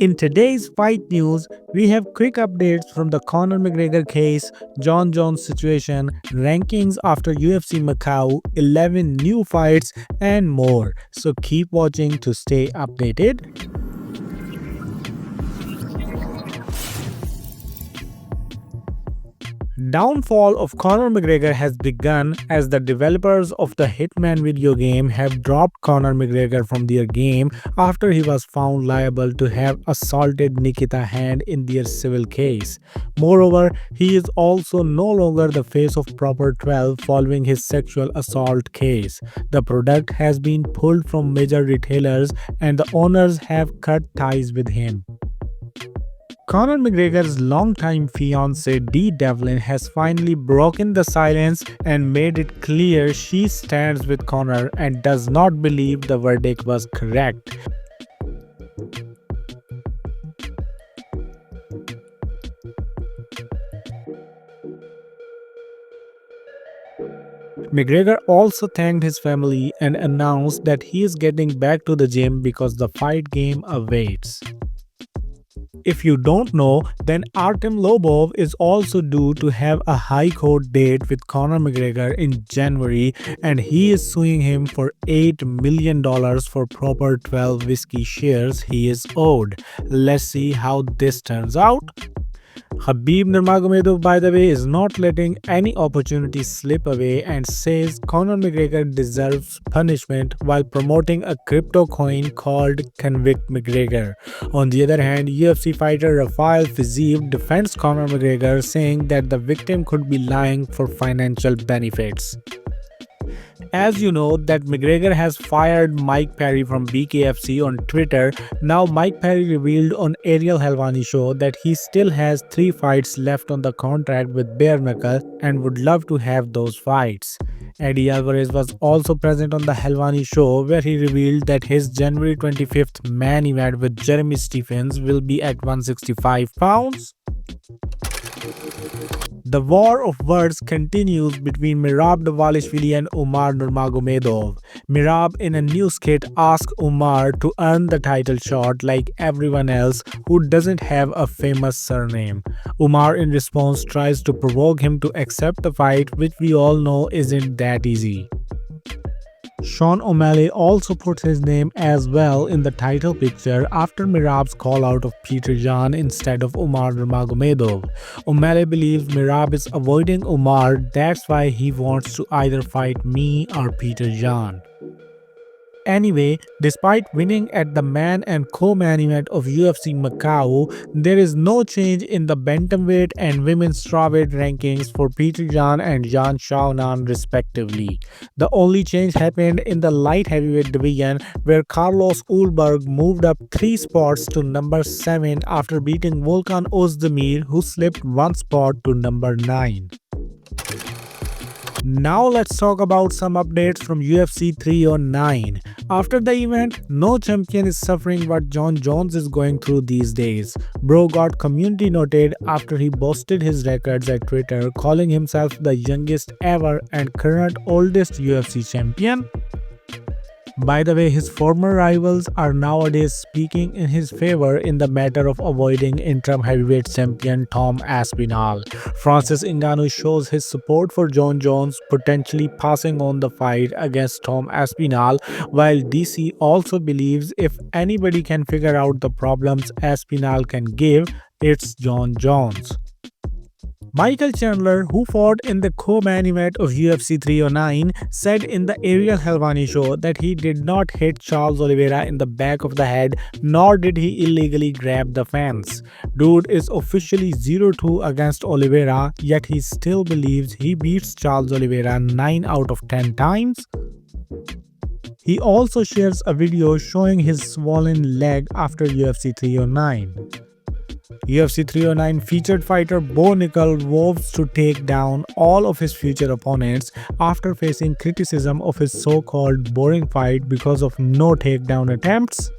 In today's fight news, we have quick updates from the Conor McGregor case, Jon Jones situation, rankings after UFC Macau, 11 new fights, and more. So keep watching to stay updated. Downfall of Conor McGregor has begun as the developers of the Hitman video game have dropped Conor McGregor from their game after he was found liable to have assaulted Nikita Hand in their civil case. Moreover, he is also no longer the face of Proper 12 following his sexual assault case. The product has been pulled from major retailers and the owners have cut ties with him. Conor McGregor's longtime fiancée Dee Devlin has finally broken the silence and made it clear she stands with Conor and does not believe the verdict was correct. McGregor also thanked his family and announced that he is getting back to the gym because the fight game awaits. If you don't know, then Artem Lobov is also due to have a high court date with Conor McGregor in January and he is suing him for $8 million for Proper 12 whiskey shares he is owed. Let's see how this turns out. Khabib Nurmagomedov, by the way, is not letting any opportunity slip away and says Conor McGregor deserves punishment while promoting a crypto coin called Convict McGregor. On the other hand, UFC fighter Rafael Fiziev defends Conor McGregor, saying that the victim could be lying for financial benefits. As you know that McGregor has fired Mike Perry from BKFC on Twitter. Now Mike Perry revealed on Ariel Helwani show that he still has 3 fights left on the contract with Bare Knuckle and would love to have those fights. Eddie Alvarez was also present on the Helwani show where he revealed that his January 25th main event with Jeremy Stephens will be at 165 pounds. The war of words continues between Merab Dvalishvili and Umar Nurmagomedov. Merab in a new skit asked Umar to earn the title shot like everyone else who doesn't have a famous surname. Umar in response tries to provoke him to accept the fight, which we all know isn't that easy. Sean O'Malley also puts his name as well in the title picture after Merab's call out of Peter Yan instead of Umar Nurmagomedov. O'Malley believes Merab is avoiding Umar, that's why he wants to either fight me or Peter Yan. Anyway, despite winning at the man and co-main event of UFC Macau, there is no change in the bantamweight and women's strawweight rankings for Peter Yan and Yan Xiaonan respectively. The only change happened in the light heavyweight division where Carlos Ulberg moved up 3 spots to number 7 after beating Volkan Ozdemir, who slipped 1 spot to number 9. Now let's talk about some updates from UFC 309. After the event, no champion is suffering what Jon Jones is going through these days. Bro got community noted after he boasted his records at Twitter, calling himself the youngest ever and current oldest UFC champion. By the way, his former rivals are nowadays speaking in his favor in the matter of avoiding interim heavyweight champion Tom Aspinall. Francis Ngannou shows his support for Jon Jones, potentially passing on the fight against Tom Aspinall, while DC also believes if anybody can figure out the problems Aspinall can give, it's Jon Jones. Michael Chandler, who fought in the co-main event of UFC 309, said in the Ariel Helwani show that he did not hit Charles Oliveira in the back of the head, nor did he illegally grab the fence. Dude is officially 0-2 against Oliveira, yet he still believes he beats Charles Oliveira 9 out of 10 times. He also shares a video showing his swollen leg after UFC 309. UFC 309 featured fighter Bo Nickel vows to take down all of his future opponents after facing criticism of his so-called boring fight because of no takedown attempts.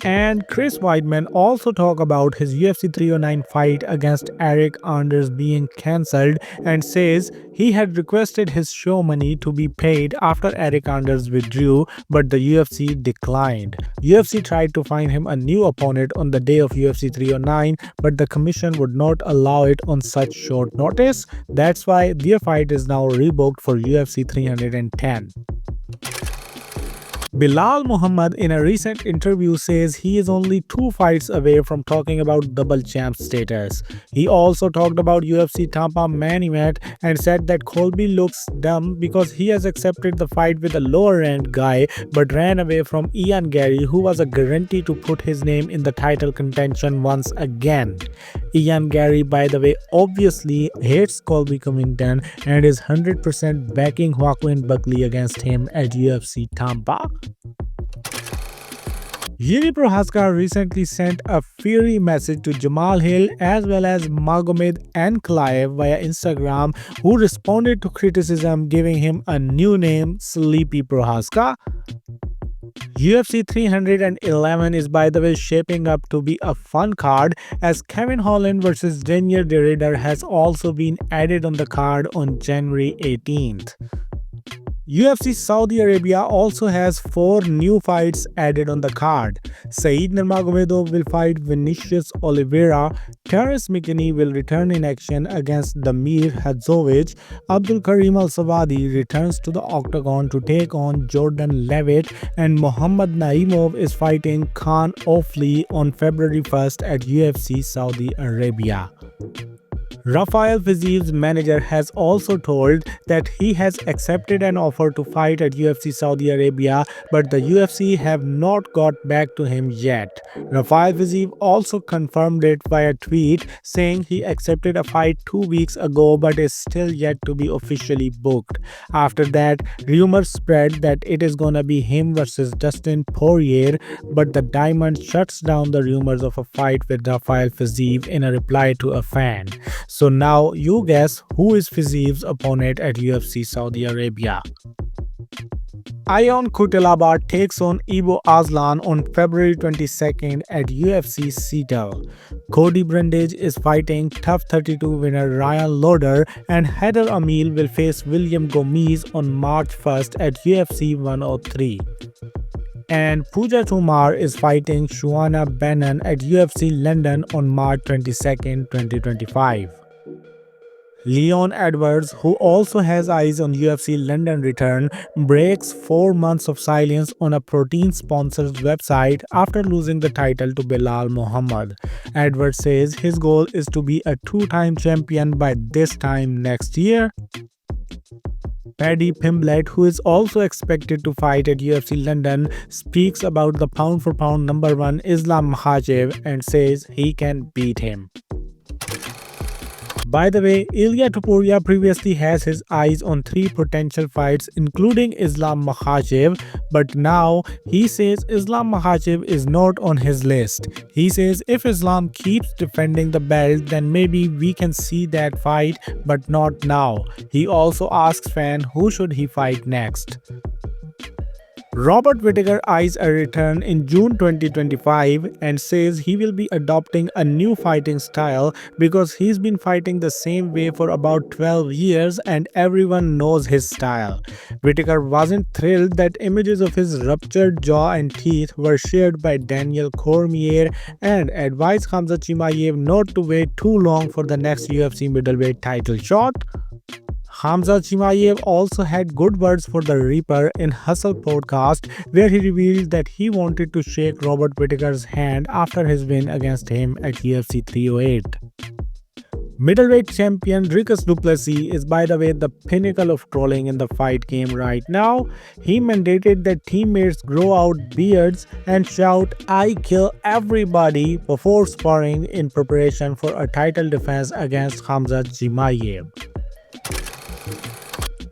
And Chris Weidman also talked about his UFC 309 fight against Eric Anders being cancelled and says he had requested his show money to be paid after Eric Anders withdrew, but the UFC declined. UFC tried to find him a new opponent on the day of UFC 309, but the commission would not allow it on such short notice. That's why their fight is now rebooked for UFC 310. Bilal Muhammad in a recent interview says he is only 2 fights away from talking about double champ status. He also talked about UFC Tampa main event and said that Colby looks dumb because he has accepted the fight with a lower ranked guy but ran away from Ian Gary, who was a guarantee to put his name in the title contention once again. Ian Gary, by the way, obviously hates Colby Covington and is 100% backing Joaquin Buckley against him at UFC Tampa. Yuri Prohaska recently sent a fiery message to Jamal Hill as well as Magomed Ankalaev via Instagram, who responded to criticism giving him a new name, Sleepy Prohaska. UFC 311 is, by the way, shaping up to be a fun card as Kevin Holland vs Renier has also been added on the card on January 18th. UFC Saudi Arabia also has 4 new fights added on the card. Saeed Nurmagomedov will fight Vinicius Oliveira, Terence McKinney will return in action against Damir Hadzovic, Abdul Karim Al-Sawadi returns to the octagon to take on Jordan Levitt, and Mohammad Naimov is fighting Khan Ofli on February 1st at UFC Saudi Arabia. Rafael Fiziev's manager has also told that he has accepted an offer to fight at UFC Saudi Arabia, but the UFC have not got back to him yet. Rafael Fiziev also confirmed it via tweet, saying he accepted a fight 2 weeks ago but is still yet to be officially booked. After that, rumors spread that it is gonna be him versus Dustin Poirier, but the Diamond shuts down the rumors of a fight with Rafael Fiziev in a reply to a fan. So now you guess who is Fiziev's opponent at UFC Saudi Arabia. Ion Cutelaba takes on Ivo Aslan on February 22nd at UFC Seattle. Cody Brundage is fighting Tough 32 winner Ryan Lauder, and Heather Amil will face William Gomis on March 1st at UFC 103. And Pooja Tomar is fighting Shuana Bannon at UFC London on March 22nd, 2025. Leon Edwards, who also has eyes on UFC London return, breaks 4 months of silence on a protein sponsor's website after losing the title to Bilal Muhammad. Edwards says his goal is to be a 2-time champion by this time next year. Paddy Pimblett, who is also expected to fight at UFC London, speaks about the pound-for-pound number 1 Islam Makhachev and says he can beat him. By the way, Ilia Topuria previously has his eyes on 3 potential fights including Islam Makhachev, but now he says Islam Makhachev is not on his list. He says if Islam keeps defending the belt, then maybe we can see that fight, but not now. He also asks fans who should he fight next. Robert Whittaker eyes a return in June 2025 and says he will be adopting a new fighting style because he's been fighting the same way for about 12 years and everyone knows his style. Whittaker wasn't thrilled that images of his ruptured jaw and teeth were shared by Daniel Cormier and advised Khamzat Chimaev not to wait too long for the next UFC middleweight title shot. Khamzat Chimaev also had good words for the Reaper in Hustle podcast, where he revealed that he wanted to shake Robert Whittaker's hand after his win against him at UFC 308. Middleweight champion Dricus du Plessis is, by the way, the pinnacle of trolling in the fight game right now. He mandated that teammates grow out beards and shout "I kill everybody" before sparring in preparation for a title defense against Khamzat Chimaev.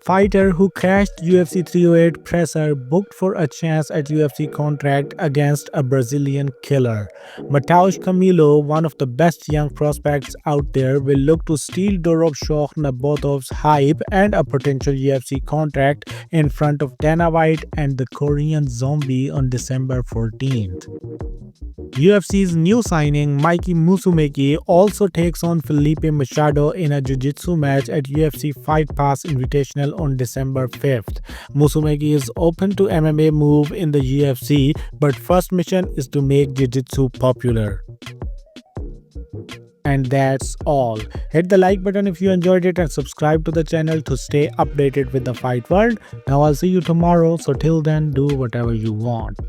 Fighter who crashed UFC 308 presser booked for a chance at UFC contract against a Brazilian killer. Matheus Camilo, one of the best young prospects out there, will look to steal Dorobshok Nabotov's hype and a potential UFC contract in front of Dana White and the Korean Zombie on December 14th. UFC's new signing Mikey Musumeci also takes on Felipe Machado in a jiu-jitsu match at UFC Fight Pass Invitational on December 5th. Musumeci is open to MMA move in the UFC, but first mission is to make jiu-jitsu popular. And that's all. Hit the like button if you enjoyed it and subscribe to the channel to stay updated with the fight world. Now I'll see you tomorrow, so till then do whatever you want.